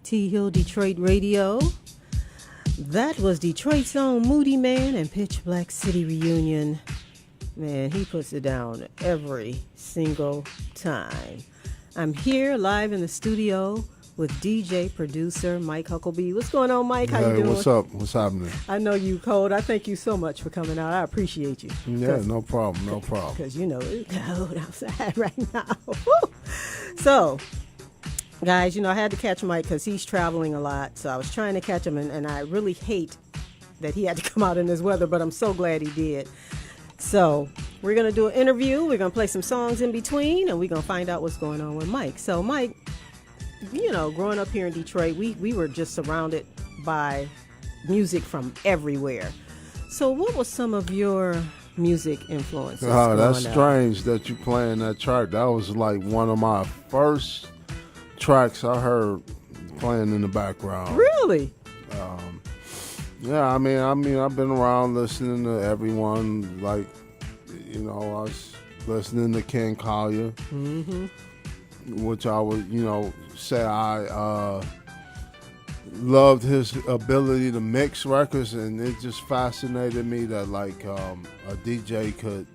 T Hill Detroit Radio. That was Detroit's own Moody Man and Pitch Black City Reunion. Man, he puts it down every single time. I'm here live in the studio with DJ producer Mike Huckaby. What's going on, Mike? How you doing? What's up? What's happening? I know you cold. I thank you so much for coming out. I appreciate you. Yeah, no problem. Because you know it's cold outside right now. So, guys, I had to catch Mike because he's traveling a lot. So I was trying to catch him, and I really hate that he had to come out in this weather, but I'm so glad he did. So we're going to do an interview. We're going to play some songs in between, and we're going to find out what's going on with Mike. So, Mike, growing up here in Detroit, we were just surrounded by music from everywhere. So what was some of your music influences? Oh, that's strange that you playing that track. That was like one of my first tracks I heard playing in the background. Really? Yeah, I mean, I've been around listening to everyone. Like, I was listening to Ken Collier, which I would, say I loved his ability to mix records, and it just fascinated me that like a DJ could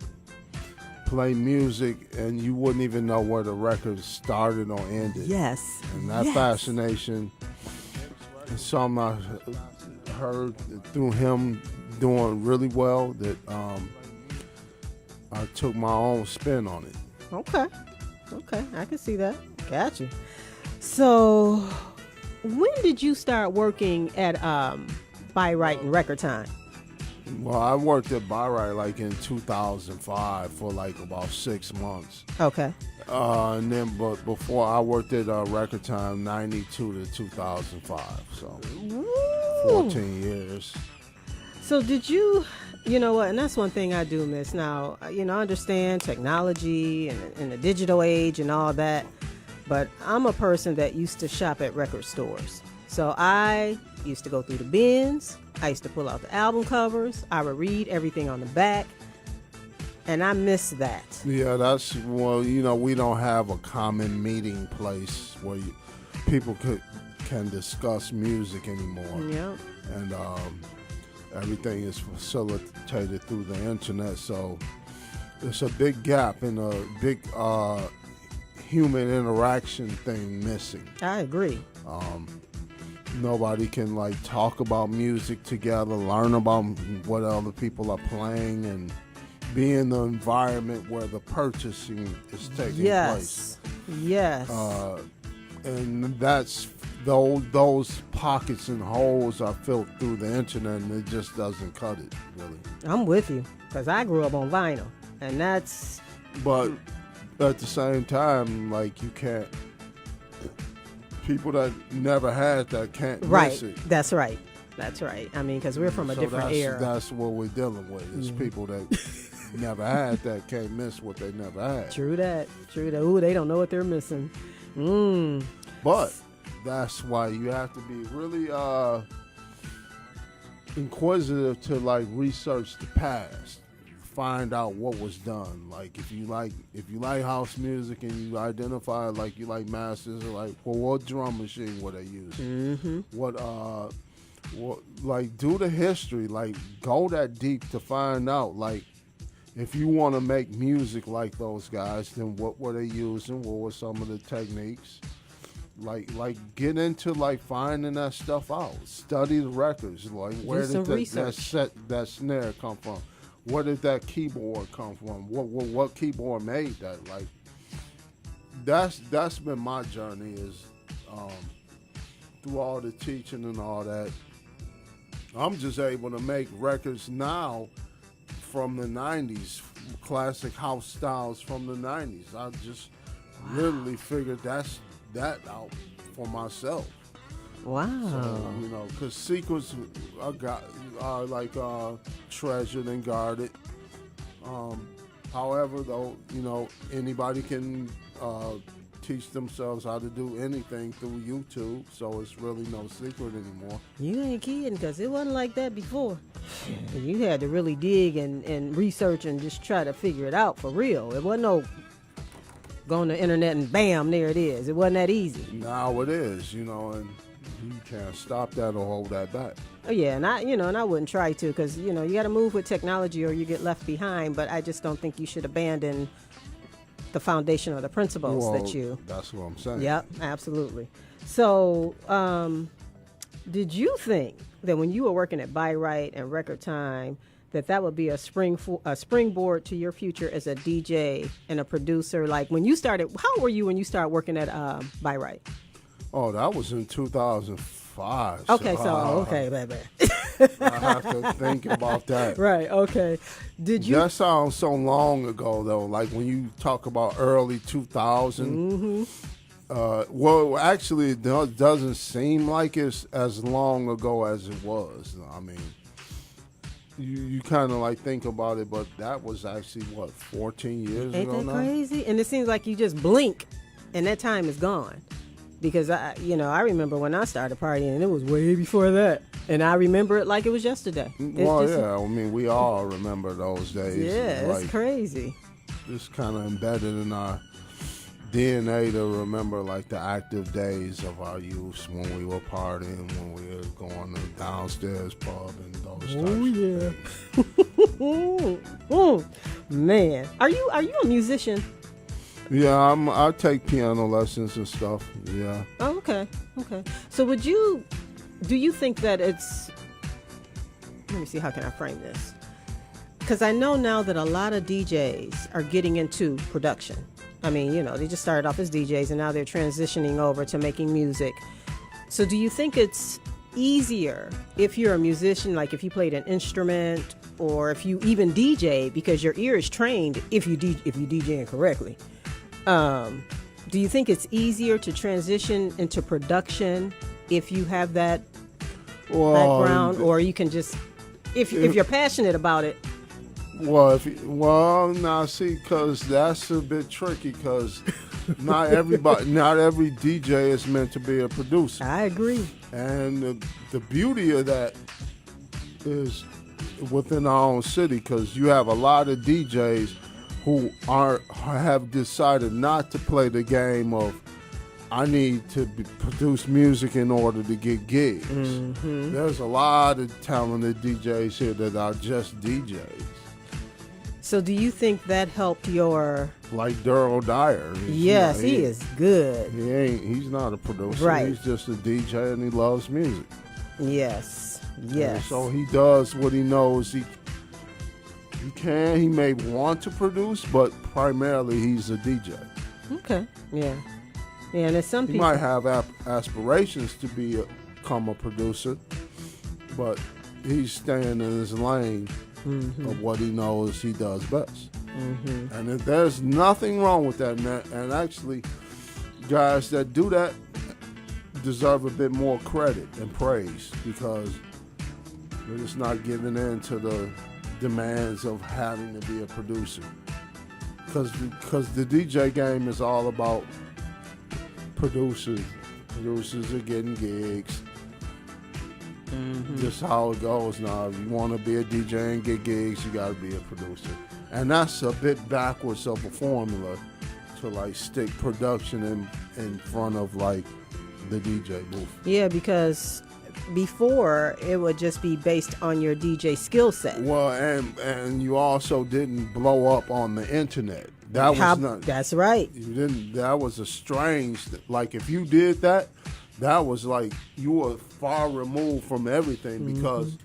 play music and you wouldn't even know where the record started or ended. Yes. And that fascination is something I heard through him doing really well that I took my own spin on it. Okay, I can see that. Gotcha. So, when did you start working at Byright and Record Time? Well, I worked at Byright like in 2005 for like about 6 months. Okay. And then, but before I worked at Record Time, 92 to 2005. So, 14 years. So did you know what, and that's one thing I do miss now. I understand technology and the digital age and all that, but I'm a person that used to shop at record stores. So I used to go through the bins. I used to pull out the album covers. I would read everything on the back. And I miss that. Yeah, we don't have a common meeting place where people can discuss music anymore. Yeah. And everything is facilitated through the internet. So it's a big gap and a big human interaction thing missing. I agree. Nobody can like talk about music together, learn about what other people are playing, and be in the environment where the purchasing is taking place. Yes. And that's those pockets and holes are filled through the internet, and it just doesn't cut it, really. I'm with you, because I grew up on vinyl, and that's... But at the same time, like, you can't... People that never had that can't miss it. That's right. I mean, because we're from a different era. That's what we're dealing with, is people that never had that can't miss what they never had. True that. Ooh, they don't know what they're missing. But that's why you have to be really inquisitive to like research the past, find out what was done. Like if you like house music and you identify like you like masters, or like, well, what drum machine were they using? What like do the history, like go that deep to find out. Like if you want to make music like those guys, then what were they using? What were some of the techniques? like get into like finding that stuff out. Study the records. Like where did that snare come from? Where did that keyboard come from? What keyboard made that? Like that's been my journey is through all the teaching and all that. I'm just able to make records now from the 90s, classic house styles from the 90s. I just literally figured that out for myself. Wow. So, you know, because secrets are like treasured and guarded. However, though, you know, anybody can teach themselves how to do anything through YouTube, so it's really no secret anymore. You ain't kidding, because it wasn't like that before. You had to really dig and research and just try to figure it out for real. It wasn't no go on the internet and bam, there it is. It wasn't that easy. Now it is, you know, and you can't stop that or hold that back. Oh yeah, and I wouldn't try to, because you got to move with technology or you get left behind. But I just don't think you should abandon the foundation or the principles that you. That's what I'm saying. Yep, absolutely. So, did you think that when you were working at Byright and Record Time, that would be a springboard to your future as a DJ and a producer? Like when you started, how old were you when you started working at Byright? Oh, that was in 2005. Okay, baby. I have to think about that. Right, okay. Did you? That sounds so long ago, though. Like when you talk about early 2000. Well, actually, it doesn't seem like it's as long ago as it was. I mean, you kind of like think about it, but that was actually, 14 years ago now? Ain't that crazy? And it seems like you just blink and that time is gone. Because I remember when I started partying, and it was way before that, and I remember it like it was yesterday. I mean, we all remember those days. Yeah, it's crazy. It's kind of embedded in our DNA to remember like the active days of our youth when we were partying, when we were going to the downstairs pub and those types of things. Man, are you a musician? Yeah, I take piano lessons and stuff. Yeah. Oh, okay. So do you think that it's, let me see, how can I frame this? Because I know now that a lot of DJs are getting into production. I mean, they just started off as DJs and now they're transitioning over to making music. So do you think it's easier if you're a musician, like if you played an instrument or if you even DJ, because your ear is trained if you DJing correctly? Do you think it's easier to transition into production if you have that background, or you can just, if you're passionate about it? Because that's a bit tricky, because not every DJ is meant to be a producer. I agree. And the beauty of that is within our own city, because you have a lot of DJs who have decided not to play the game of I need to produce music in order to get gigs. Mm-hmm. There's a lot of talented DJs here that are just DJs. So do you think that helped your... Like Daryl Dyer. Yes, he is good. He's not a producer. Right. He's just a DJ and he loves music. Yes. And so he does what he knows he may want to produce, but primarily he's a DJ. Okay. Yeah, and there's some people... He might have aspirations to become a producer, but he's staying in his lane of what he knows he does best. Mm-hmm. And there's nothing wrong with that. And actually, guys that do that deserve a bit more credit and praise, because they're just not giving in to the demands of having to be a producer, because the DJ game is all about producers are getting gigs. Just how it goes now. If you want to be a DJ and get gigs, you got to be a producer, and that's a bit backwards of a formula to like stick production in front of like the DJ booth. Yeah, because before it would just be based on your DJ skill set. Well, and you also didn't blow up on the internet. That was not. That's right. You didn't. That was a strange. Like if you did that, that was like you were far removed from everything because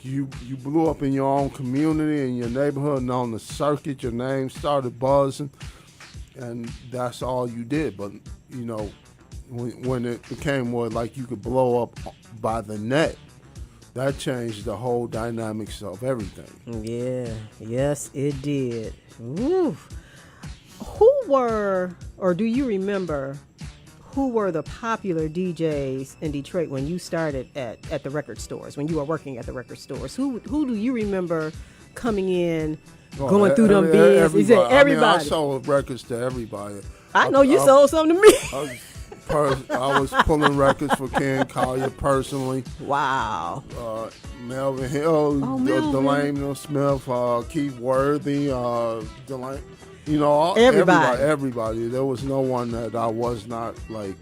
you blew up in your own community, in your neighborhood, and on the circuit, your name started buzzing, and that's all you did. But you know, when it became more like you could blow up by the net, that changed the whole dynamics of everything. Yeah. Yes, it did. Woo. Who were, or do you remember, who were the popular DJs in Detroit when you started at the record stores, when you were working at the record stores? Who do you remember coming in, going through them bins? He said everybody. I sold records to everybody. I know you sold some to me. I was pulling records for Ken Collier personally. Wow. Melvin Hill, Delane Smith, Keith Worthy, Delane. You know, everybody. There was no one that I was not like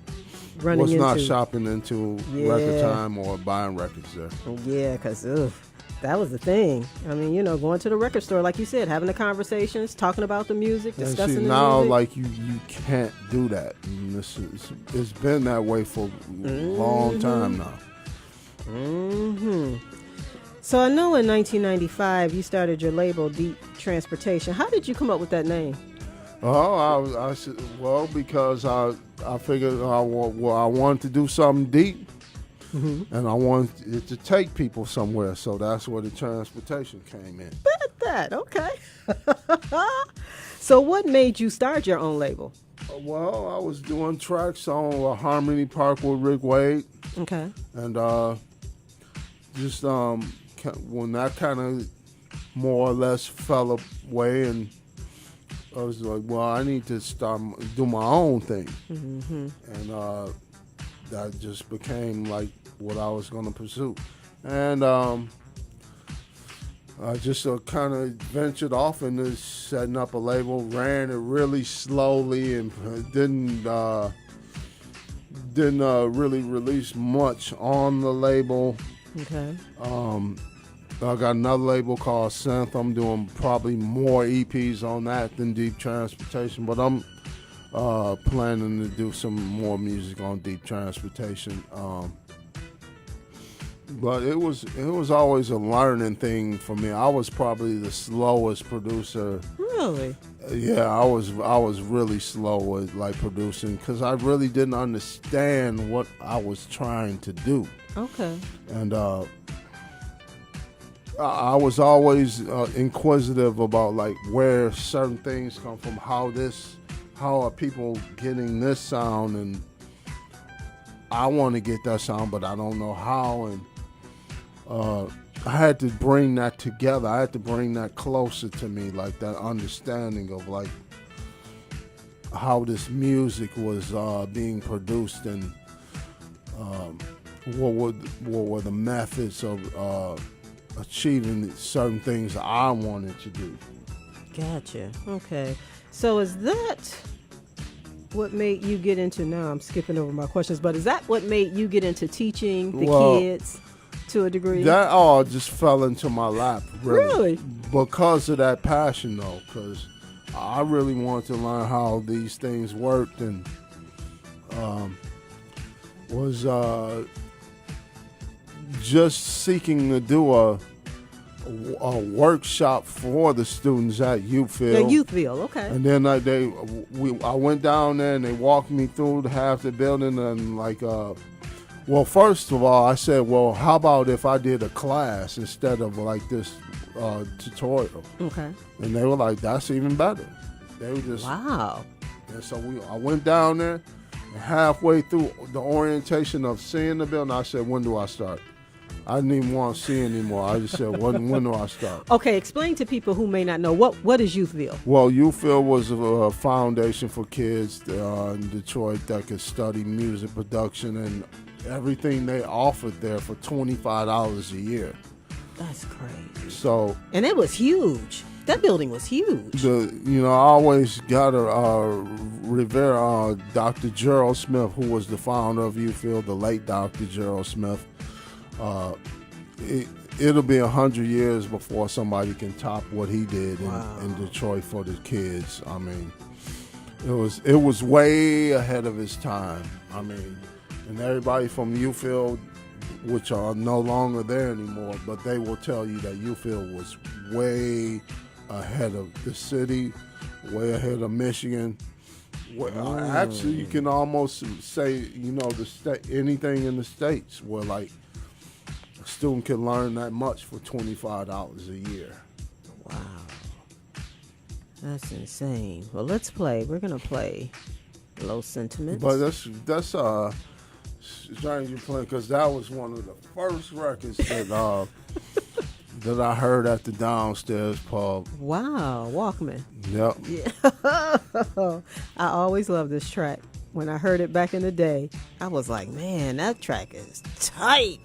not shopping into Record Time or buying records there. Yeah, because that was the thing. I mean, you know, going to the record store, like you said, having the conversations, talking about the music, discussing the music. Now, like you can't do that. And it's been that way for a long time now. So I know in 1995 you started your label Deep Transportation. How did you come up with that name? Oh, because I figured I wanted to do something deep, and I wanted it to take people somewhere. So that's where the transportation came in. Bet that. Okay. So what made you start your own label? Well, I was doing tracks on Harmony Park with Rick Wade. Okay. And just when that kind of more or less fell away, and I was like, well, I need to start do my own thing. And that just became like what I was going to pursue. And I just kind of ventured off into setting up a label, ran it really slowly, and didn't really release much on the label. Okay. I got another label called Synth. I'm doing probably more EPs on that than Deep Transportation, but I'm planning to do some more music on Deep Transportation. But it was always a learning thing for me. I was probably the slowest producer. Really? Yeah, I was really slow with like producing because I really didn't understand what I was trying to do. Okay. And I was always inquisitive about like where certain things come from, how are people getting this sound, and I want to get that sound, but I don't know how. And I had to bring that together. I had to bring that closer to me, like that understanding of like how this music was being produced, and what were the methods of achieving certain things I wanted to do. Gotcha. Okay. So is that what made you get into, now I'm skipping over my questions, but is that what made you get into teaching the kids to a degree? That all just fell into my lap, Really? Because of that passion, though, because I really wanted to learn how these things worked, and was just seeking to do a workshop for the students at Youthfield. Yeah, Youthfield, okay. And then I went down there and they walked me through half the building, and like, well, first of all, I said, well, how about if I did a class instead of like this tutorial? Okay. And they were like, that's even better. They were just, wow. And so I went down there, and halfway through the orientation of seeing the building, I said, when do I start? I didn't even want to see anymore. I just said, when do I start? Okay, explain to people who may not know, what is Youthfield? Well, Youthfield was a foundation for kids in Detroit that could study music production, and everything they offered there for $25 a year. That's crazy. So, and it was huge. That building was huge. I always got to revere Dr. Gerald Smith, who was the founder of Youthfield, the late Dr. Gerald Smith. it'll be 100 years before somebody can top what he did in Detroit for the kids. I mean, it was way ahead of his time. I mean, and everybody from Ufield, which are no longer there anymore, but they will tell you that Ufield was way ahead of the city, way ahead of Michigan. Actually, you can almost say, the state, anything in the States where like a student can learn that much for $25 a year. Wow. That's insane. Well, let's play. We're going to play Low Sentiments. But that's strange you playing, because that was one of the first records that that I heard at the downstairs pub. Wow, Walkman. Yep. Yeah. I always loved this track. When I heard it back in the day, I was like, man, that track is tight.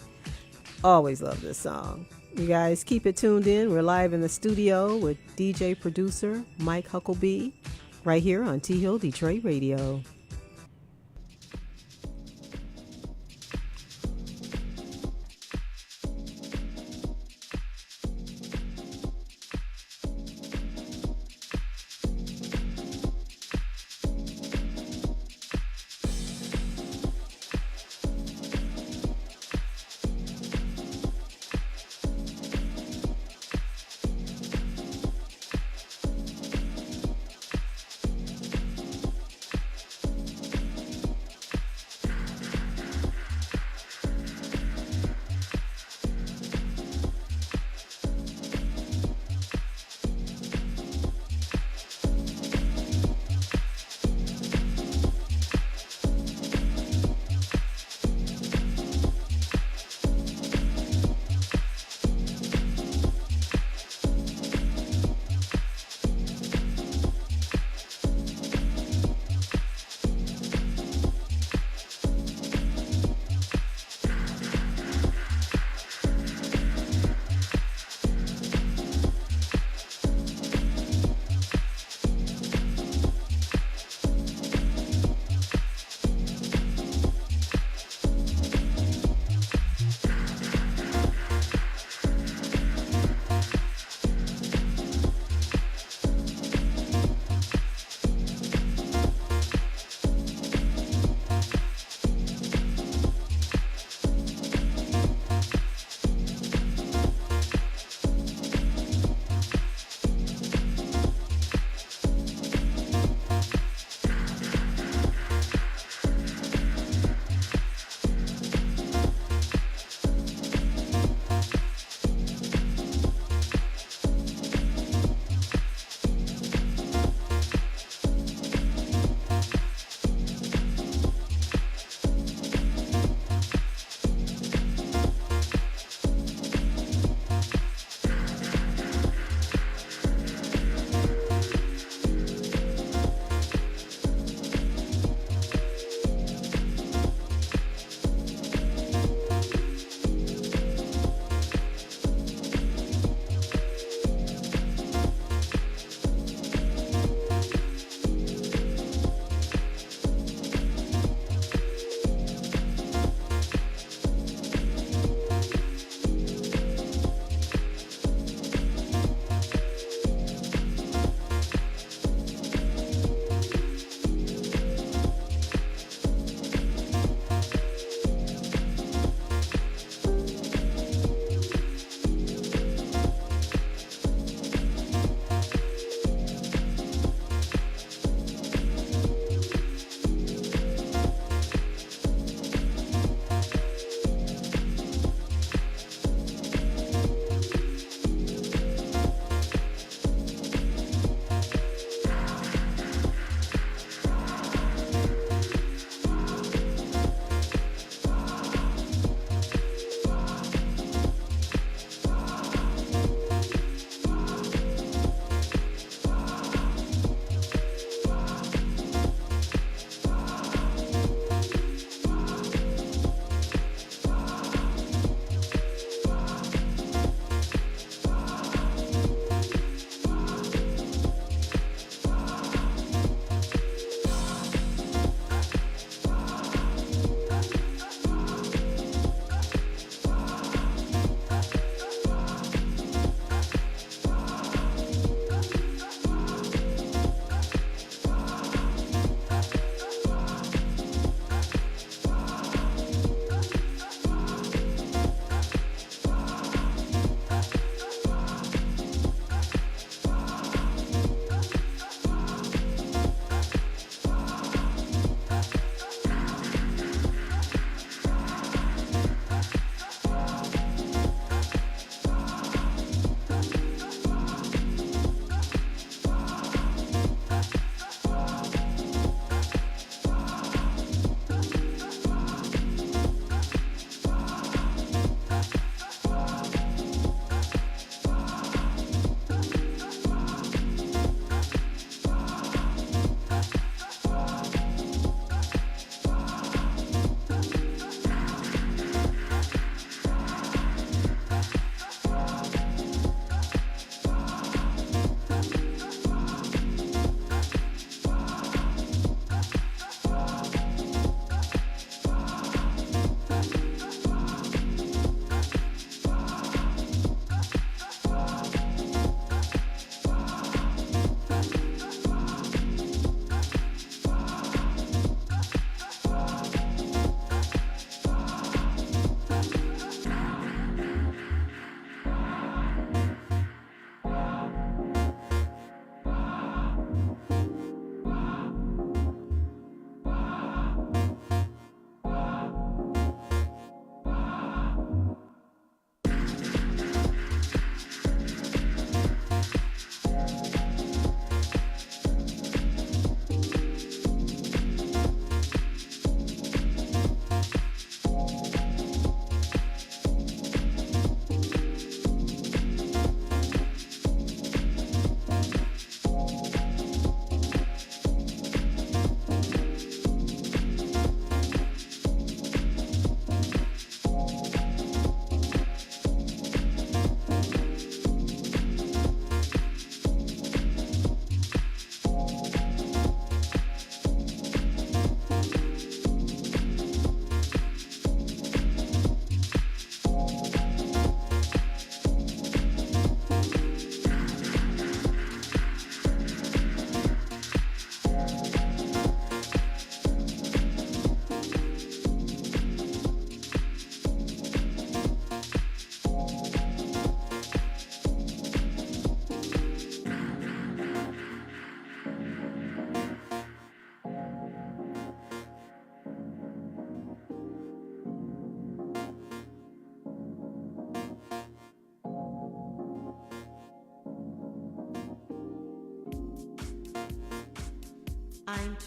Always loved this song. You guys keep it tuned in. We're live in the studio with DJ producer Mike Huckaby right here on T-Hill Detroit Radio.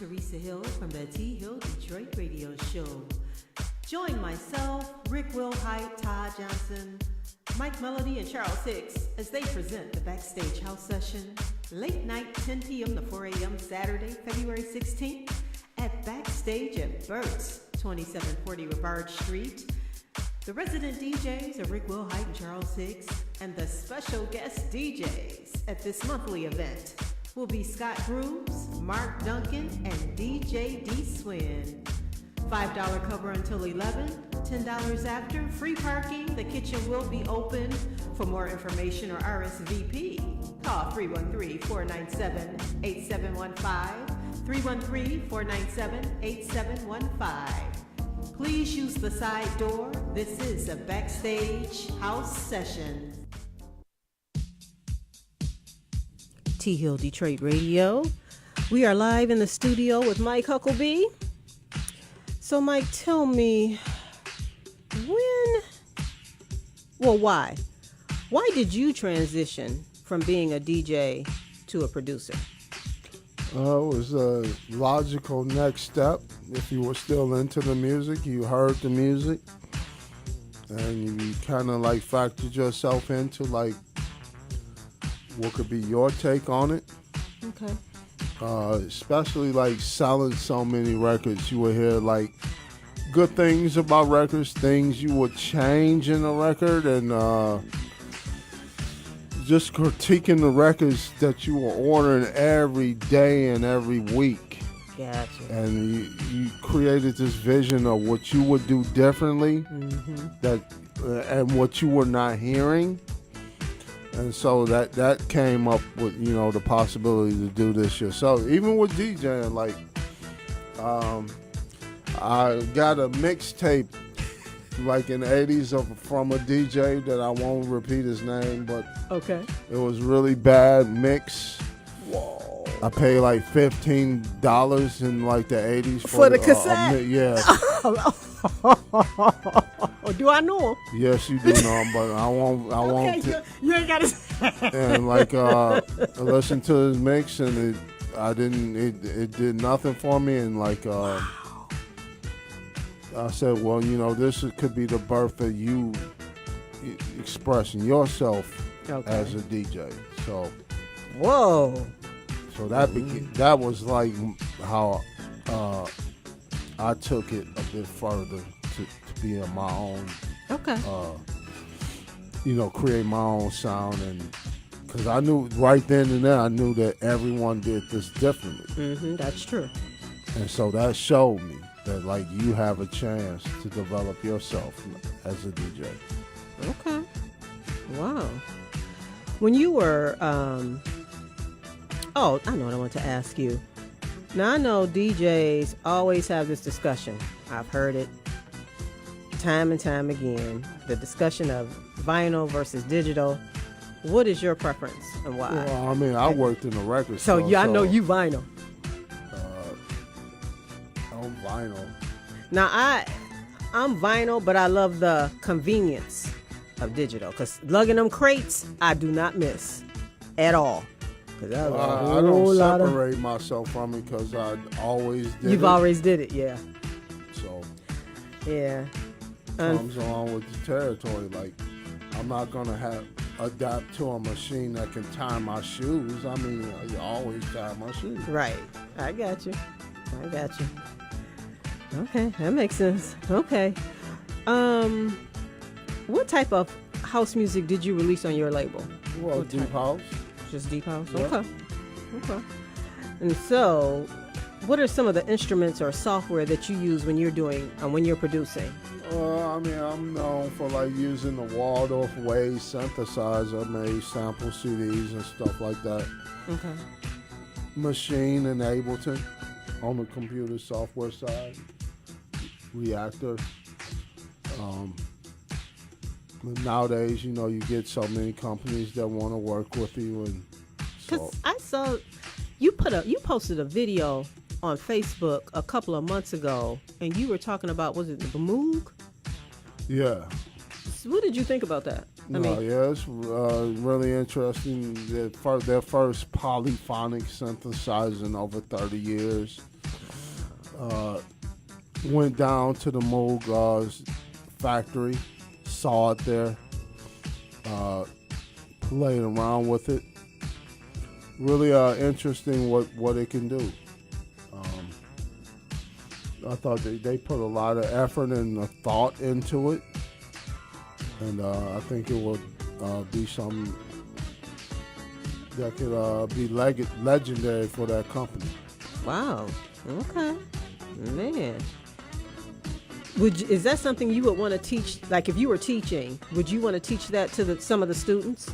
Teresa Hill from the T Hill Detroit Radio Show. Join myself, Rick Wilhite, Todd Johnson, Mike Melody, and Charles Hicks as they present the Backstage House Session, late night 10 p.m. to 4 a.m. Saturday, February 16th at Backstage at Burt's, 2740 Rivard Street. The resident DJs are Rick Wilhite and Charles Hicks, and the special guest DJs at this monthly event will be Scott Grooves, Mark Duncan, and DJ D. Swin. $5 cover until 11, $10 after, free parking. The kitchen will be open. For more information or RSVP, call 313-497-8715, 313-497-8715. Please use the side door. This is a Backstage House Session. T Hill Detroit Radio. We are live in the studio with Mike Huckaby. So, Mike, tell me why? Why did you transition from being a DJ to a producer? It was a logical next step. If you were still into the music, you heard the music, and you kind of like factored yourself into like what could be your take on it. Okay. Especially like selling so many records, you would hear like good things about records, things you would change in a record, and just critiquing the records that you were ordering every day and every week. Gotcha. And you created this vision of what you would do differently, and what you were not hearing. And so that came up with, the possibility to do this yourself. Even with DJing, like, I got a mixtape, like in the 80s from a DJ that I won't repeat his name, but okay, it was really bad mix. Whoa. I paid like $15 in like the 80s for the cassette. Yeah. Do I know him? Yes, you do know him, but I won't. Okay, you ain't got to. And like, I listened to his mix, and it did nothing for me. And like, I said, well, this could be the birth of you expressing yourself as a DJ. So, whoa. So that was like how I took it a bit further to be in my own. Okay. Create my own sound, and because I knew right then and there, I knew that everyone did this differently. That's true. And so that showed me that like you have a chance to develop yourself as a DJ. Okay. Wow. When you were, I know what I want to ask you. Now I know DJs always have this discussion. I've heard it time and time again. The discussion of vinyl versus digital. What is your preference and why? Well, I mean, I worked in a record store. I know you vinyl. I'm vinyl. Now I'm vinyl, but I love the convenience of digital. Because lugging them crates, I do not miss at all. I don't separate myself from it because I always did it. You've always did it, yeah. So, yeah. Comes along with the territory. Like, I'm not going to adapt to a machine that can tie my shoes. I mean, I always tie my shoes. Right. I got you. Okay, that makes sense. Okay. What type of house music did you release on your label? Well, deep house. Just deep house? Yep. Okay. And so, what are some of the instruments or software that you use when you're producing? I mean, I'm known for like using the Waldorf Wave synthesizer, made sample CDs and stuff like that. Okay. Machine and Ableton on the computer software side. Reactor. Nowadays, you get so many companies that want to work with you, and because I saw you posted a video on Facebook a couple of months ago, and you were talking about, was it the Moog? Yeah. What did you think about that? It's really interesting. Their first polyphonic synthesizer in over 30 years. Went down to the Moog factory, saw it there, played around with it. Really interesting what it can do. I thought they put a lot of effort and thought into it, and I think it will be something that could be legendary for that company. Wow. Okay. Man. Is that something you would want to teach? Like, if you were teaching, would you want to teach that to some of the students,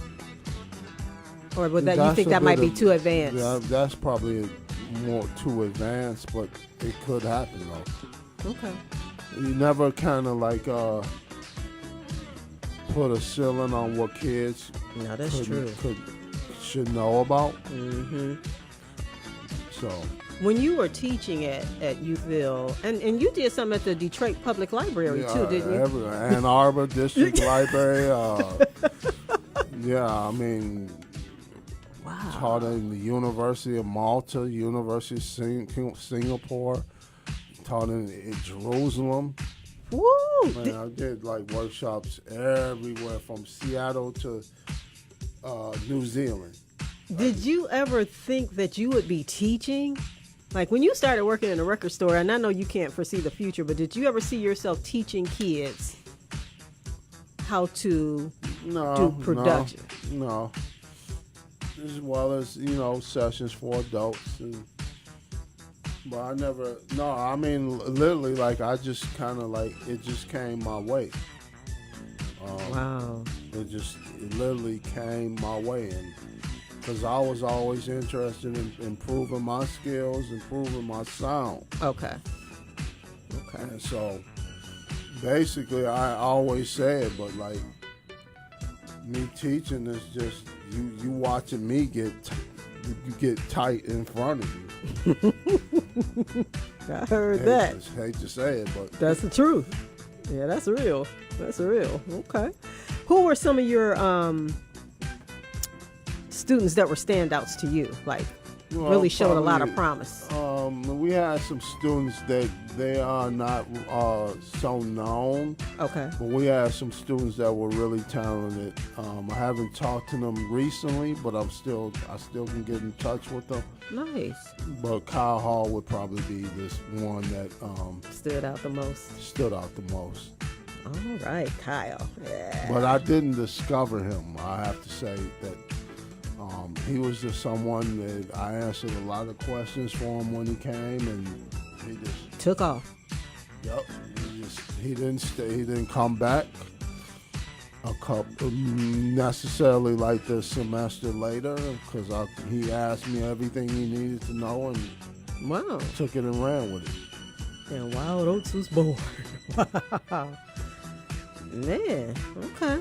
or would you think that might be too advanced? Yeah, that's probably more too advanced, but it could happen though. Okay. You never kind of like put a ceiling on what kids should know about. Mm-hmm. So when you were teaching at Youthville, and you did something at the Detroit Public Library too, didn't you? Ann Arbor District Library. Yeah, I mean, wow. Taught in the University of Malta, University of Singapore, taught in Jerusalem. Woo! Man, I did like workshops everywhere from Seattle to New Zealand. Did you ever think that you would be teaching? Like when you started working in a record store, and I know you can't foresee the future, but did you ever see yourself teaching kids how to do production? No. As well as, sessions for adults. But I never, I mean, literally, like, I just kind of, like, it just came my way. Wow. It literally came my way. And because I was always interested in improving my skills, improving my sound. Okay. And so, basically, I always say it, but, like, me teaching is just, you watching me get tight in front of you. I heard that. Hate to say it, but that's the truth. Yeah, that's real. That's real. Okay. Who were some of your students that were standouts to you? Like, really showed a lot of promise. We had some students that they are not so known. Okay. But we had some students that were really talented. I haven't talked to them recently, but I still can get in touch with them. Nice. But Kyle Hall would probably be this one that stood out the most. All right, Kyle. Yeah. But I didn't discover him. I have to say that he was just someone that I answered a lot of questions for him when he came, and he just took off. Yep. He didn't stay. He didn't come back a couple necessarily like the semester later, because he asked me everything he needed to know, and wow, took it and ran with it. And Wild Oats was born. Wow. Man, okay.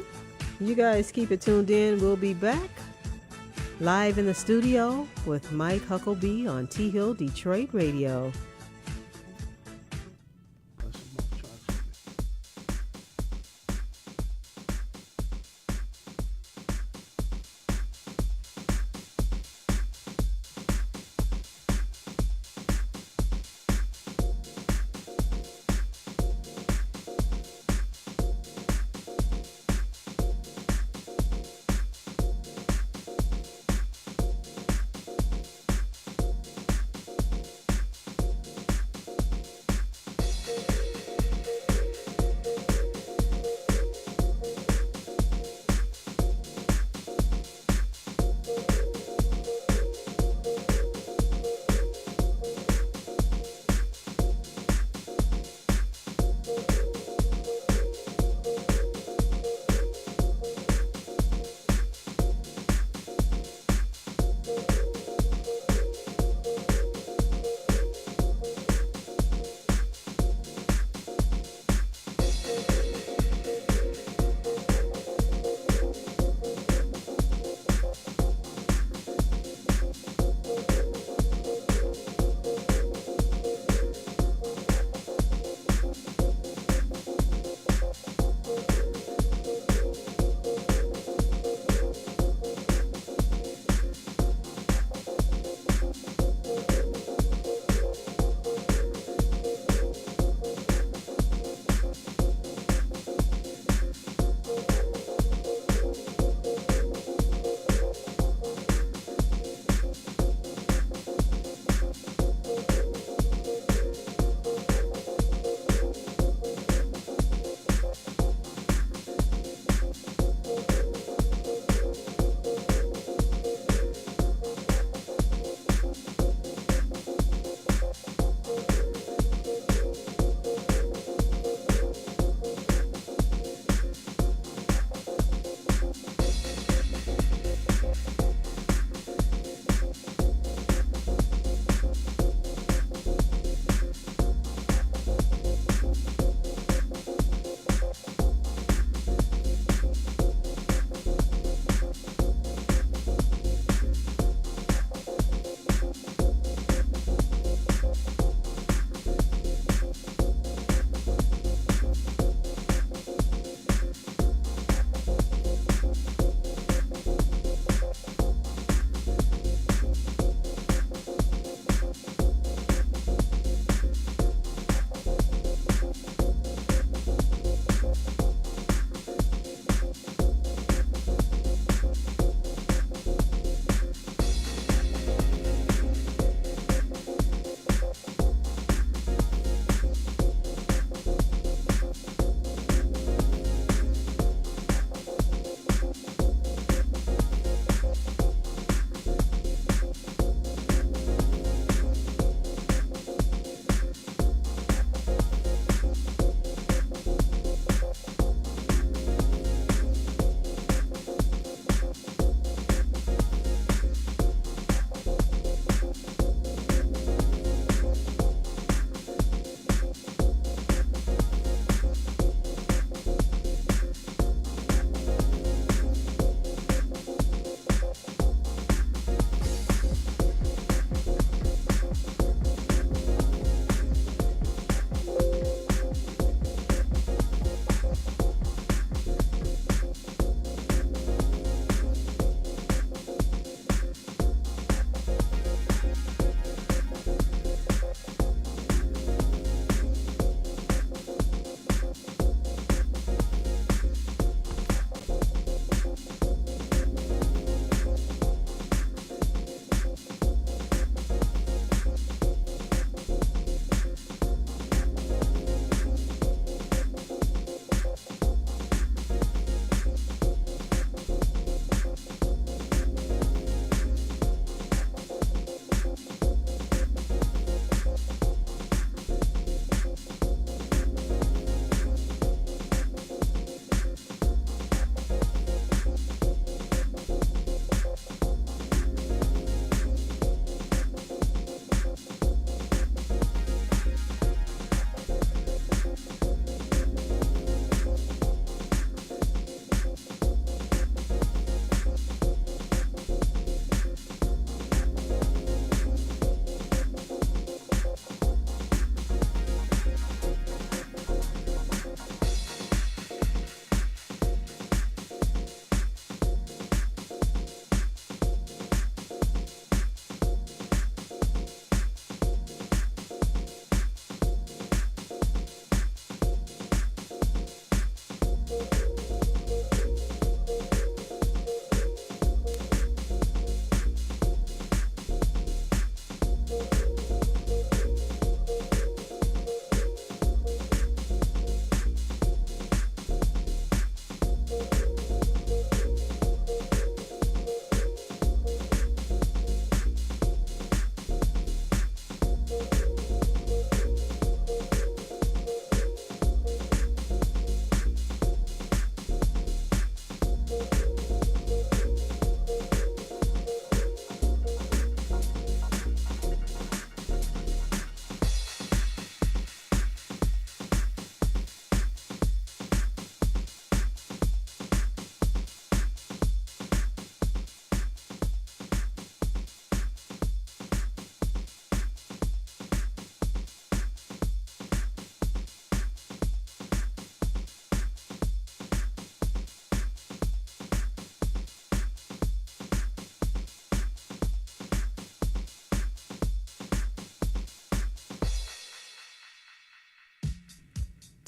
You guys keep it tuned in. We'll be back live in the studio with Mike Huckaby on T-Hill Detroit Radio.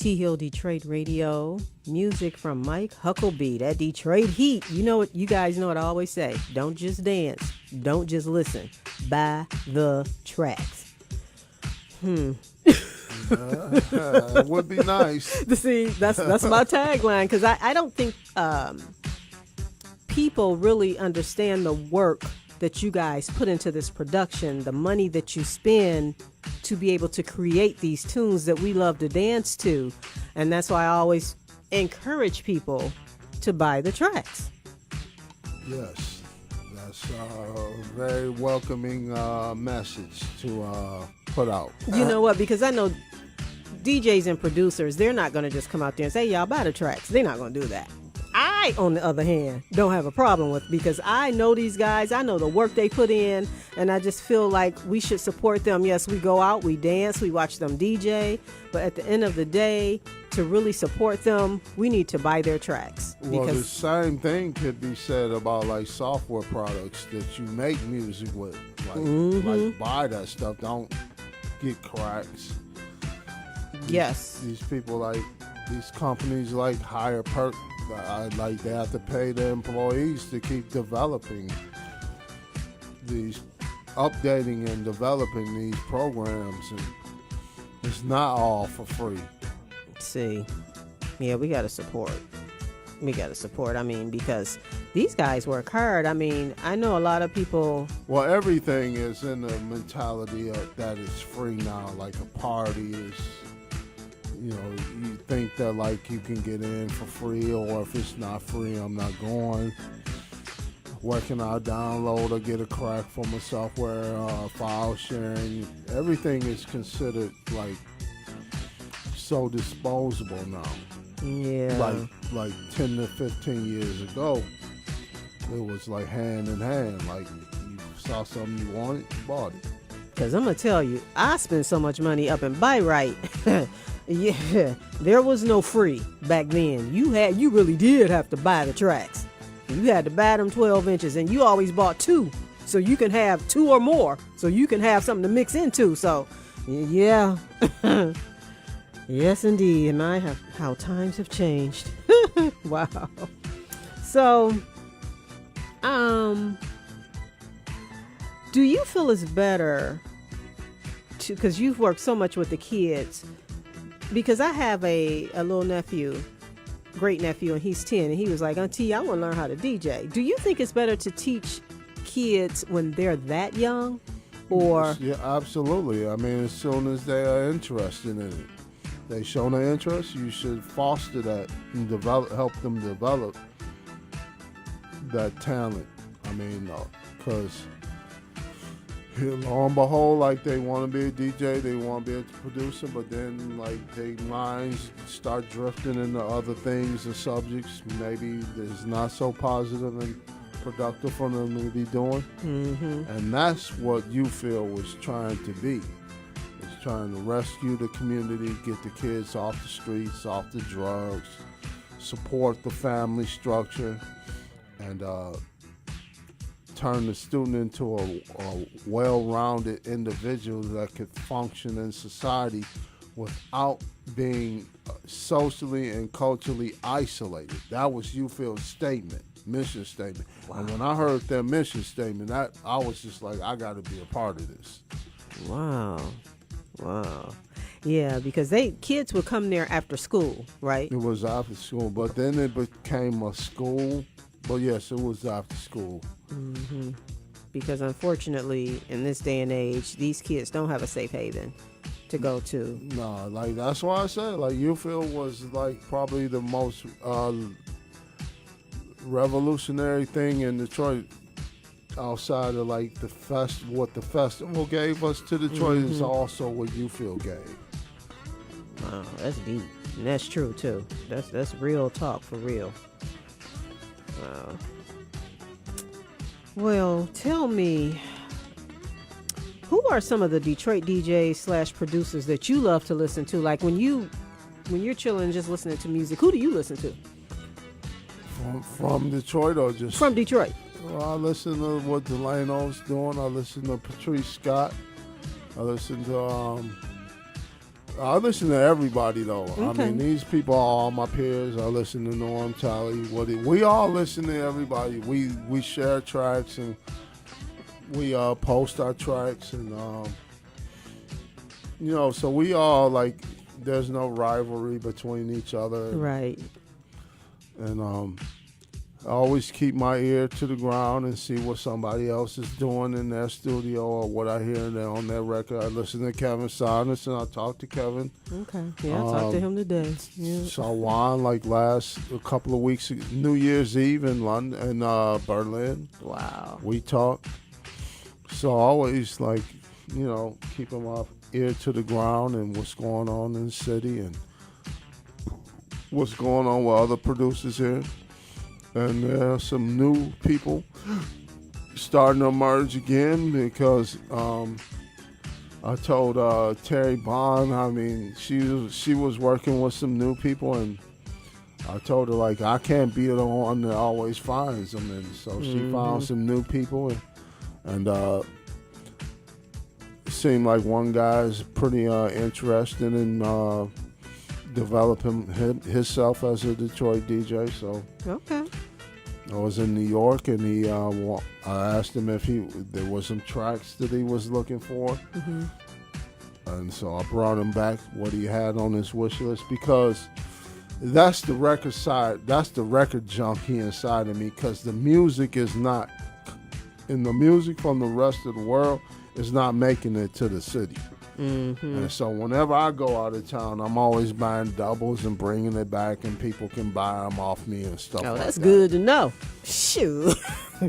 T Hill Detroit Radio. Music from Mike Huckaby. That Detroit heat. You know what? You guys know what I always say. Don't just dance. Don't just listen. Buy the tracks. It would be nice. See, that's my tagline, because I don't think people really understand the work that you guys put into this production, the money that you spend to be able to create these tunes that we love to dance to. And that's why I always encourage people to buy the tracks. Yes, that's a very welcoming message to put out. You know what? Because I know DJs and producers, they're not going to just come out there and say, y'all buy the tracks. They're not going to do that. I, on the other hand, don't have a problem with, because I know these guys, I know the work they put in, and I just feel like we should support them. Yes, we go out, we dance, we watch them DJ, but at the end of the day, to really support them, we need to buy their tracks. Well, the same thing could be said about like software products that you make music with. Like buy that stuff, don't get cracks. Yes. These people, like these companies, like hire like they have to pay their employees to keep developing these, updating and developing these programs, and it's not all for free. See, yeah, we got to support. I mean, because these guys work hard. I mean, I know a lot of people. Well, everything is in the mentality that it's free now. Like a party is, you know, you think that like you can get in for free, or if it's not free, I'm not going. Where can I download or get a crack from a software file sharing? Everything is considered like so disposable now. Yeah. Like 10 to 15 years ago, it was like hand in hand. Like you saw something you wanted, you bought it. Because I'm going to tell you, I spent so much money up in Bayreuth. Yeah, there was no free back then. You really did have to buy the tracks. You had to buy them 12 inches, and you always bought two, so you can have two or more, so you can have something to mix into. So, yeah. Yes, indeed. And how times have changed. Wow. So, do you feel it's better to, because you've worked so much with the kids, because I have a little nephew, great nephew, and he's 10, and he was like, Auntie, I want to learn how to DJ. Do you think it's better to teach kids when they're that young? Or yeah, absolutely. I mean, as soon as they are interested in it, they show their interest, you should foster that and help them develop that talent. I mean, because lo and behold, like they want to be a DJ, they want to be a producer, but then like their minds start drifting into other things and subjects maybe that's not so positive and productive for them to be doing. And that's what you feel was trying to be. It's trying to rescue the community, get the kids off the streets, off the drugs, support the family structure, and turn the student into a well-rounded individual that could function in society without being socially and culturally isolated. That was UField's statement, mission statement. Wow. And when I heard their mission statement, I was just like, I got to be a part of this. Wow. Yeah, because kids would come there after school, right? It was after school, but then it became a school. But yes, it was after school. Because unfortunately, in this day and age, these kids don't have a safe haven to go to. No, like that's why I said, like Ufield was like probably the most revolutionary thing in Detroit, outside of like what the festival gave us to Detroit is also what Ufield gave. Wow, that's deep. And that's true too. That's real talk for real. Wow. Well, tell me, who are some of the Detroit DJs / producers that you love to listen to? Like when you're chilling, just listening to music, who do you listen to? From Detroit or just from Detroit? Well, I listen to what Delano's doing. I listen to Patrice Scott. I listen to I listen to everybody though. I Okay. mean, these people are all my peers. I listen to Norm, Tally, Woody. We all listen to everybody. We share tracks and we post our tracks and so we all like. There's no rivalry between each other. Right. And I always keep my ear to the ground and see what somebody else is doing in their studio or what I hear on their record. I listen to Kevin Saunders and I talk to Kevin. Okay. Yeah, I talked to him today. Yeah. Saw Juan like a couple of weeks ago, New Year's Eve in London and Berlin. Wow. We talk. So always like, keeping my ear to the ground and what's going on in the city and what's going on with other producers here. And there are some new people starting to emerge again because I told Terry Bond, I mean, she was working with some new people, and I told her, like, I can't be the one that always finds them. And so she found some new people, and it seemed like one guy's pretty interested in developing himself as a Detroit DJ. So Okay. I was in New York, and I asked him if there was some tracks that he was looking for, and so I brought him back what he had on his wish list, because that's the record side, that's the record junkie inside of me, because the music is not, and the music from the rest of the world is not making it to the city. And so whenever I go out of town, I'm always buying doubles and bringing it back, and people can buy them off me and stuff like that. Oh, that's good to know. Shoot.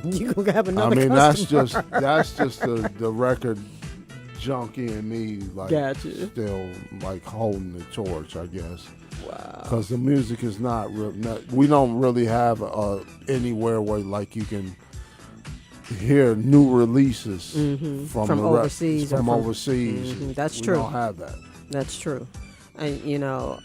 You gonna have another I mean, customer. that's just the record junkie in me, like, Gotcha. still like holding the torch, I guess. Wow. Because the music is not real. We don't really have anywhere where like you can hear new releases from overseas. Overseas. That's we true. We don't have that. That's true. And,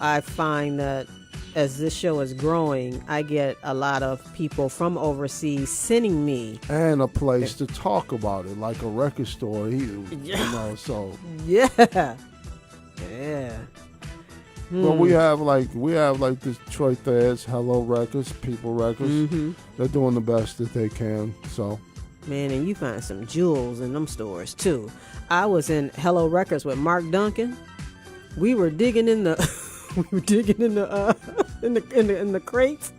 I find that as this show is growing, I get a lot of people from overseas sending me. And a place to talk about it, like a record store. So. Yeah. Yeah. But we have like Detroit Threads, Hello Records, People Records. They're doing the best that they can. So. Man, and you find some jewels in them stores too. I was in Hello Records with Mark Duncan. We were digging in the in the crates,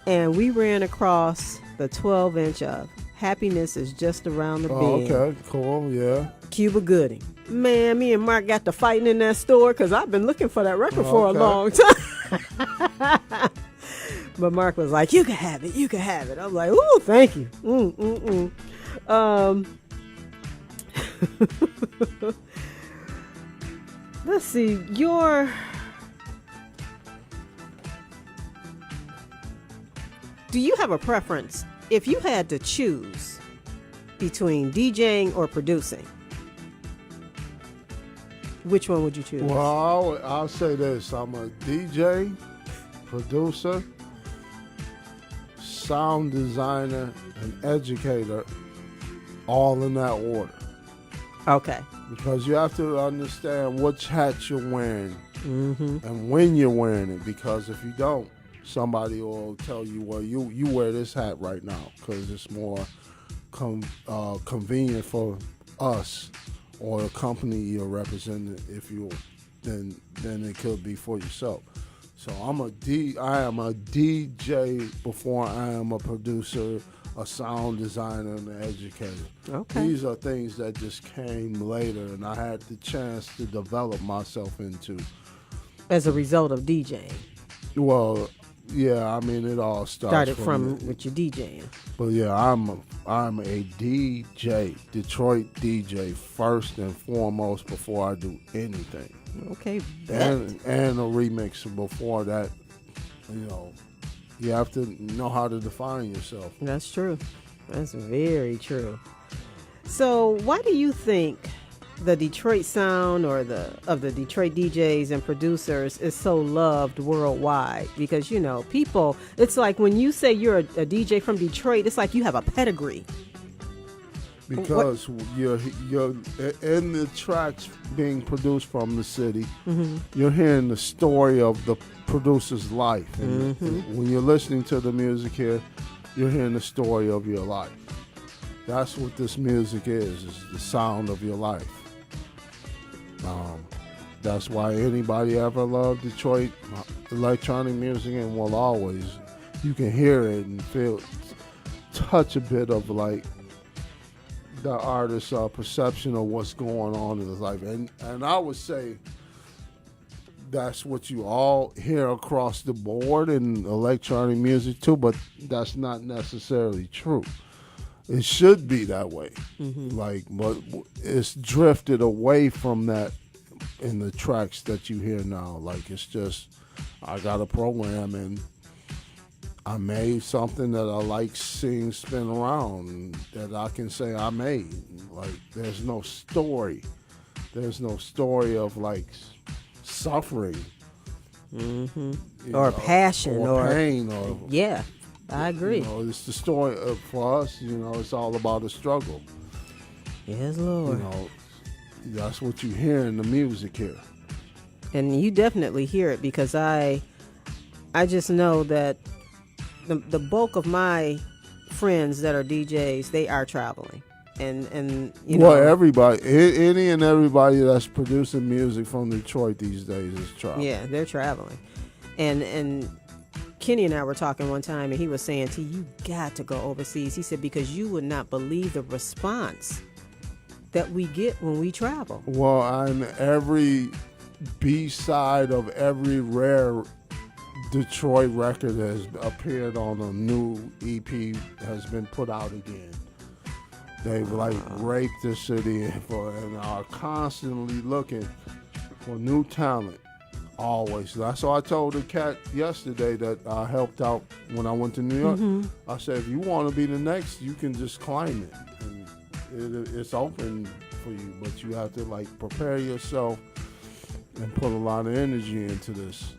and we ran across the 12-inch of Happiness Is Just Around the Bend. Okay, cool, yeah. Cuba Gooding. Man, me and Mark got to fighting in that store because I've been looking for that record for a long time. But Mark was like, you can have it, you can have it. I'm like, ooh, thank you. Let's see, do you have a preference if you had to choose between DJing or producing? Which one would you choose? Well, I'll say this. I'm a DJ, producer, sound designer, and educator, all in that order. Okay. Because you have to understand which hat you're wearing and when you're wearing it. Because if you don't, somebody will tell you, well, you wear this hat right now because it's more convenient for us or the company you're representing than it could be for yourself. So I am a DJ before I am a producer, a sound designer, and an educator. Okay. These are things that just came later, and I had the chance to develop myself into. As a result of DJing. Well, yeah, I mean, it all started from with your DJing. But yeah, I'm a DJ, Detroit DJ first and foremost before I do anything. Okay, and a remix before that. You have to know how to define yourself. That's true. That's very true. So why do you think the Detroit sound or of the Detroit DJs and producers is so loved worldwide? Because people, it's like when you say you're a DJ from Detroit, it's like you have a pedigree. because you're in the tracks being produced from the city. You're hearing the story of the producer's life. And when you're listening to the music here, you're hearing the story of your life. That's what this music is the sound of your life. That's why anybody ever loved Detroit electronic music and will always. You can hear it and feel, touch a bit of like the artist's perception of what's going on in his life. And I would say that's what you all hear across the board in electronic music too, but that's not necessarily true. It should be that way. But it's drifted away from that in the tracks that you hear now. Like, it's just, I got a program and I made something that I like seeing spin around that I can say I made. Like, there's no story. There's no story of like suffering. Or passion. Or pain. Or, yeah, I agree. It's the story for us, it's all about a struggle. Yes, Lord. That's what you hear in the music here. And you definitely hear it, because I just know that the bulk of my friends that are DJs, they are traveling. And everybody, any and everybody that's producing music from Detroit these days is traveling. Yeah, they're traveling. And Kenny and I were talking one time, and he was saying, T, you got to go overseas. He said, because you would not believe the response that we get when we travel. Well, on every B-side of every rare Detroit record has appeared on a new EP, has been put out again. They've raped the city and are constantly looking for new talent. Always. That's why I told the cat yesterday that I helped out when I went to New York. I said, if you want to be the next, you can just claim it. And it's open for you, but you have to prepare yourself and put a lot of energy into this.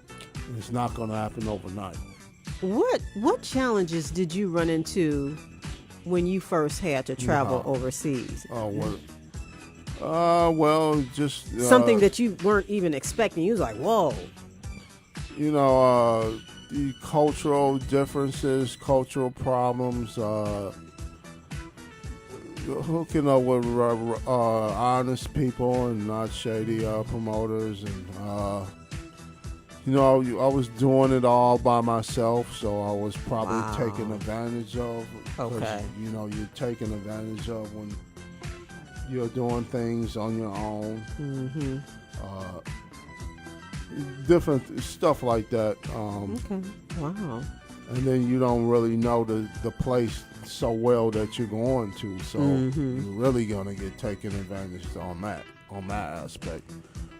It's not going to happen overnight. What challenges did you run into when you first had to travel overseas? Well, just something that you weren't even expecting. You was like, whoa. The cultural differences, cultural problems, hooking up with honest people and not shady promoters, and I was doing it all by myself, so I was probably taken advantage of. Okay. You're taken advantage of when you're doing things on your own. Different stuff like that. Okay. Wow. And then you don't really know the place so well that you're going to, so you're really gonna get taken advantage on that aspect.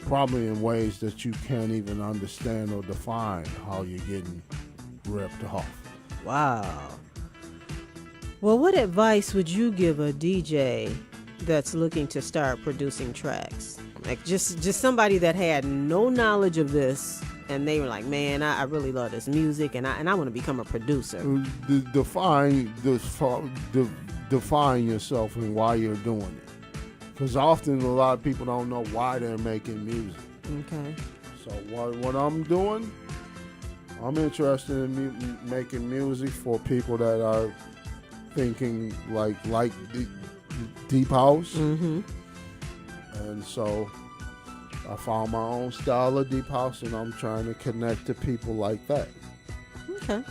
Probably in ways that you can't even understand or define how you're getting ripped off. Wow. Well, what advice would you give a DJ that's looking to start producing tracks? Like just somebody that had no knowledge of this, and they were like, man, I really love this music, and I want to become a producer. Define yourself and why you're doing it. Because often a lot of people don't know why they're making music. Okay. So what I'm doing, I'm interested in making music for people that are thinking like deep house. And so I found my own style of deep house, and I'm trying to connect to people like that. Okay.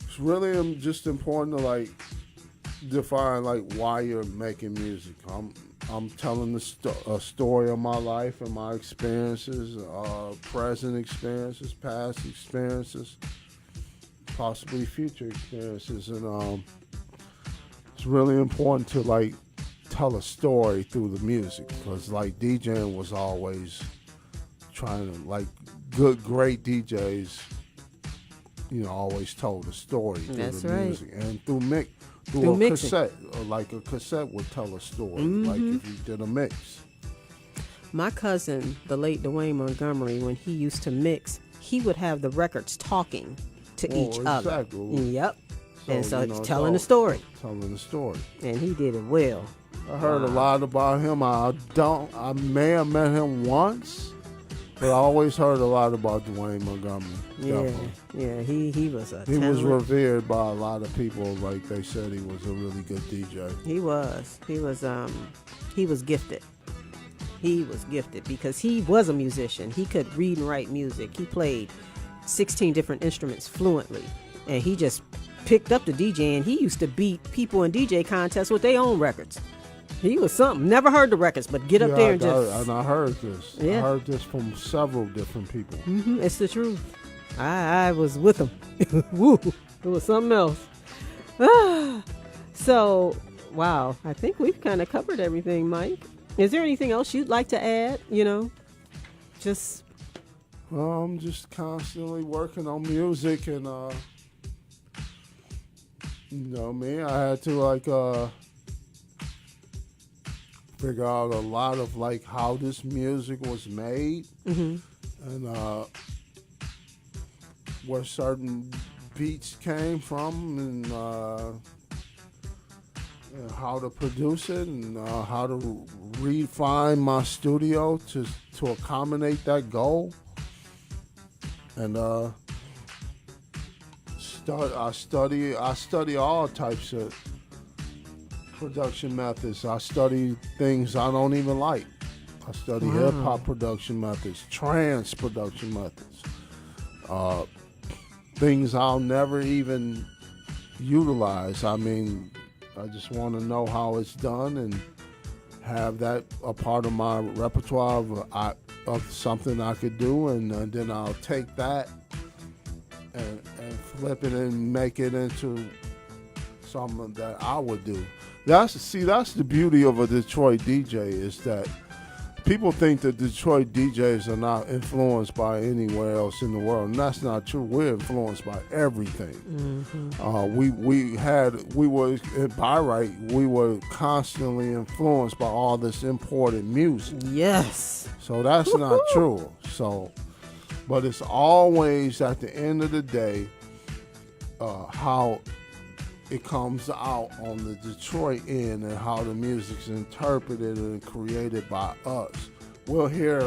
It's really just important to define why you're making music. I'm telling a story of my life and my experiences, present experiences, past experiences, possibly future experiences, and it's really important to tell a story through the music, because DJing was always trying to great DJs always told a story through That's the right. music, and through a mixing. cassette, or a cassette would tell a story, like if you did a mix. My cousin, the late Dwayne Montgomery, when he used to mix, he would have the records talking to each other. Exactly. Yep. And so it's telling the story. Telling the story. And he did it well. I heard a lot about him. I may have met him once, but I always heard a lot about Dwayne Montgomery. Yeah, Definitely. yeah, he was a He was talent. revered by a lot of people. Like they said, he was a really good DJ. He was gifted. He was gifted because he was a musician. He could read and write music. He played 16 different instruments fluently, and he just picked up the DJing. He used to beat people in DJ contests with their own records. He was something. Never heard the records, but get up there and just... I heard this. Yeah. I heard this from several different people. Mm-hmm, it's the truth. I was with him. Woo! It was something else. So, wow. I think we've kind of covered everything, Mike. Is there anything else you'd like to add? Just... I'm just constantly working on music, and I had to figure out a lot of how this music was made, and where certain beats came from, and how to produce it, and how to refine my studio to accommodate that goal. And I study all types of production methods. I study things I don't even like. I study hip hop production methods, trance production methods, things I'll never even utilize. I mean, I just want to know how it's done and have that a part of my repertoire of something I could do, and then I'll take that and flip it and make it into something that I would do. That's the beauty of a Detroit DJ, is that people think that Detroit DJs are not influenced by anywhere else in the world, and that's not true. We're influenced by everything. We were constantly influenced by all this imported music. Yes. So that's not true. So, but it's always at the end of the day how it comes out on the Detroit end, and how the music's interpreted and created by us. We'll hear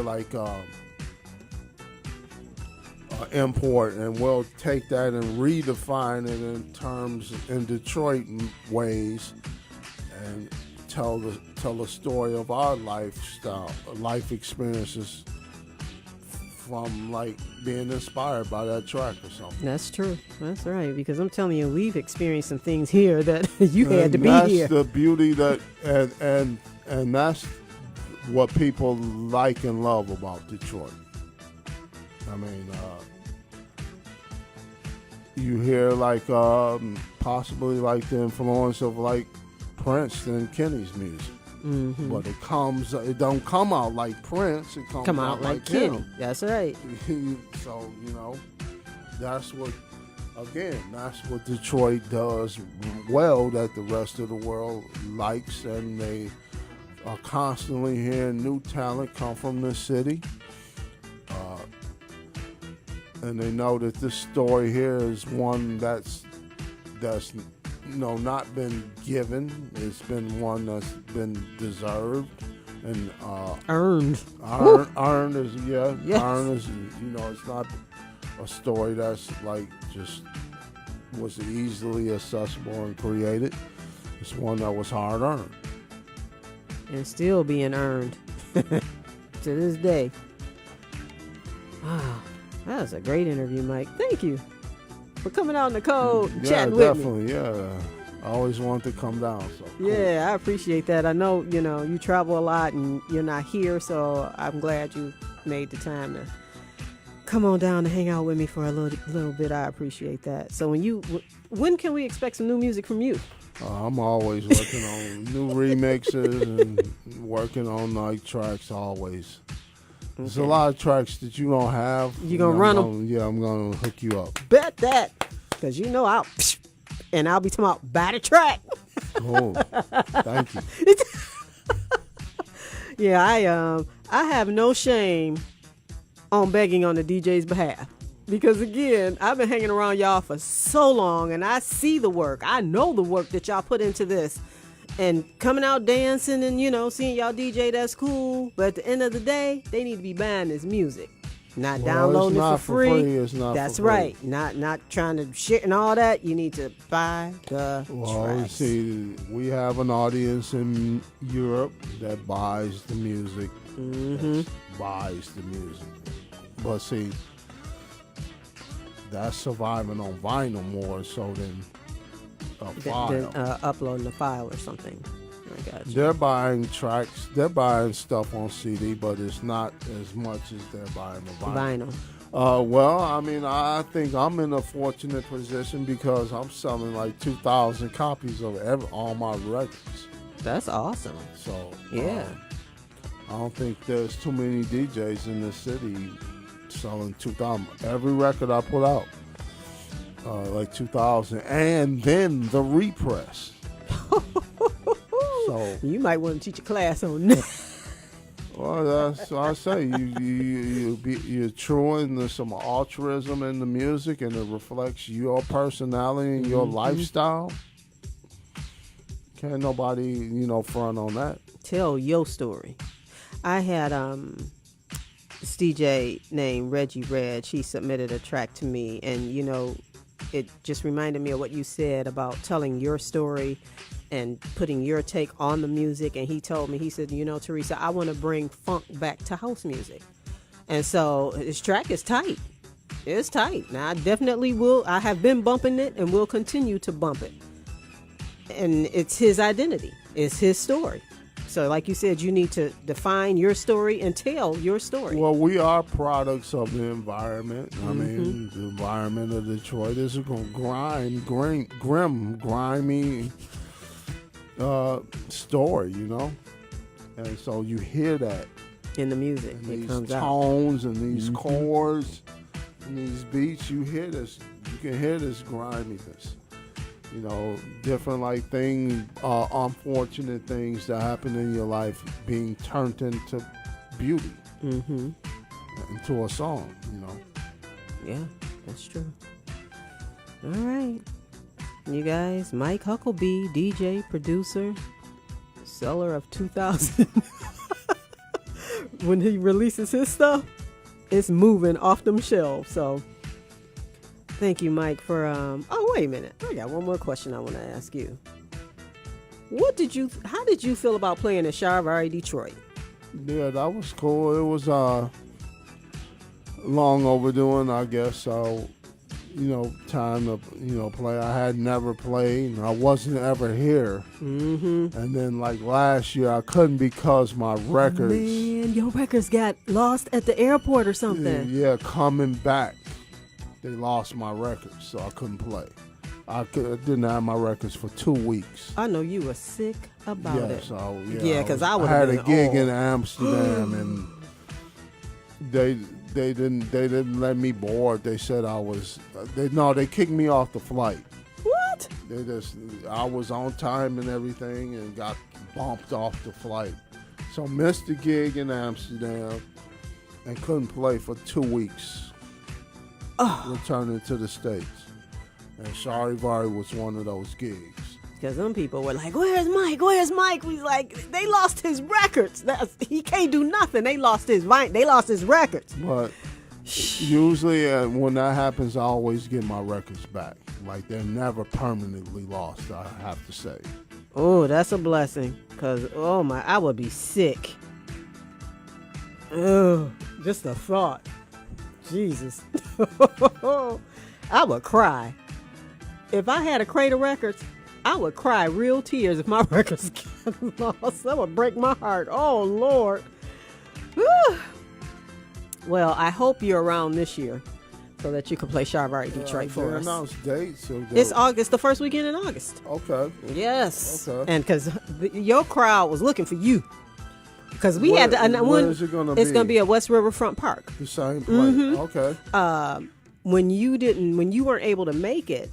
import, and we'll take that and redefine it in Detroit ways, and tell a story of our life experiences from being inspired by that track or something. That's true. That's right. Because I'm telling you, we've experienced some things here that you had to be here. That's the beauty and that's what people like and love about Detroit. I mean, you hear possibly the influence of Prince and Kenny's music. Mm-hmm. But it don't come out like Prince. It comes out like Kenny. him. That's right. So, that's what Detroit does well, that the rest of the world likes, and they are constantly hearing new talent come from the city. And they know that this story here is one that's not been given. It's been one that's been deserved and earned. Earned is Yes. Earned is it's not a story that's just was easily accessible and created. It's one that was hard earned and still being earned to this day. Wow, that was a great interview, Mike. Thank you for coming out in the cold, chatting with me. Yeah. I always wanted to come down. So cool. Yeah, I appreciate that. I know, you travel a lot and you're not here, so I'm glad you made the time to come on down and hang out with me for a little bit. I appreciate that. So when can we expect some new music from you? I'm always working on new remixes and working on tracks always. Okay. There's a lot of tracks that you don't have. You gonna run them? Yeah, I'm gonna hook you up. Bet that, because I'll be talking about buy the track. Oh, thank you. Yeah, I have no shame on begging on the DJ's behalf. Because again, I've been hanging around y'all for so long, and I see the work. I know the work that y'all put into this. And coming out dancing and, seeing y'all DJ, that's cool. But at the end of the day, they need to be buying this music. Not downloading it for free. It's not That's for free. right. Not trying to shit and all that. You need to buy the tracks. See, we have an audience in Europe that buys the music. Buys the music. But see, that's surviving on vinyl more so than a file. Than uploading the file or something. I got you. They're buying tracks, they're buying stuff on CD, but it's not as much as they're buying the vinyl. Well, I mean, I think I'm in a fortunate position because I'm selling like 2,000 copies of all my records. That's awesome. So, yeah. I don't think there's too many DJs in the city selling 2,000. Every record I put out, like 2,000, and then the repress. So you might want to teach a class on that. Well, that's what I say. You're true in there's some altruism in the music, and it reflects your personality and your lifestyle. Can't nobody, front on that. Tell your story. I had this DJ named Reggie Reg. He submitted a track to me, and it just reminded me of what you said about telling your story and putting your take on the music. And he told me, he said, Teresa, I want to bring funk back to house music. And so his track is tight. It's tight. Now, I definitely will. I have been bumping it and will continue to bump it. And it's his identity. It's his story. So like you said, you need to define your story and tell your story. Well, we are products of the environment. I mean, the environment of Detroit is a grim, grimy story, and so you hear that in the music, and it these comes tones and these chords and these beats. You hear this. You can hear this griminess. Different like things, unfortunate things that happen in your life being turned into beauty, into a song. Yeah, that's true. All right. You guys, Mike Huckaby, DJ, producer, seller of 2,000. When he releases his stuff, it's moving off them shelves. So thank you, Mike, for oh, wait a minute. I got one more question I want to ask you. How did you feel about playing at Charivari Detroit? Yeah, that was cool. It was long overdue, and I guess so. Time to, play. I had never played. I wasn't ever here. And then, like, last year, I couldn't because my records... Man, your records got lost at the airport or something. Yeah, coming back, they lost my records, so I couldn't play. I didn't have my records for 2 weeks. I know you were sick about it. So, yeah, because I had a gig in Amsterdam, and they didn't let me board. They said I was they kicked me off the flight. What? I was on time and everything and got bumped off the flight. So missed the gig in Amsterdam and couldn't play for 2 weeks. Returning to the States. And Charivari was one of those gigs. Because some people were like, where's Mike? Where's Mike? We like, they lost his records. He can't do nothing. They lost his records. But usually when that happens, I always get my records back. Like, they're never permanently lost, I have to say. Oh, that's a blessing. Because, I would be sick. Oh, just the thought. Jesus. I would cry. If I had a crate of records, I would cry real tears if my records got lost. That would break my heart. Oh, Lord. Whew. Well, I hope you're around this year so that you can play Charivari Detroit for us. Announced dates. It's August, the first weekend in August. Okay. Yes. Okay. And because your crowd was looking for you. Because we had to. When is it going to be? It's going to be at West Riverfront Park. The same place. Okay. When you weren't able to make it,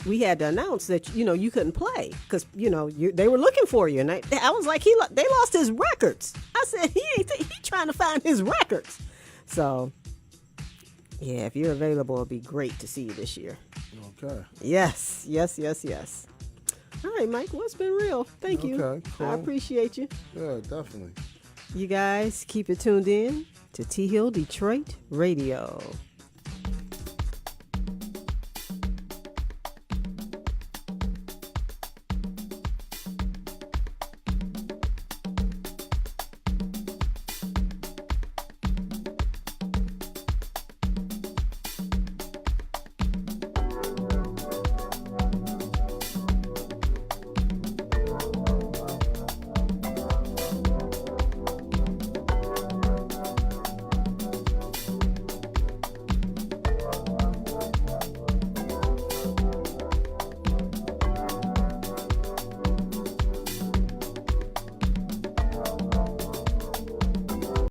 we had to announce that you couldn't play because they were looking for you, and I was like, they lost his records. I said he trying to find his records. So Yeah, if you're available, it'll be great to see you this year. Okay. Yes. All right, Mike. Well, it's been real. Thank you. Okay, cool. I appreciate you. Yeah, definitely. You guys keep it tuned in to T Hill Detroit Radio.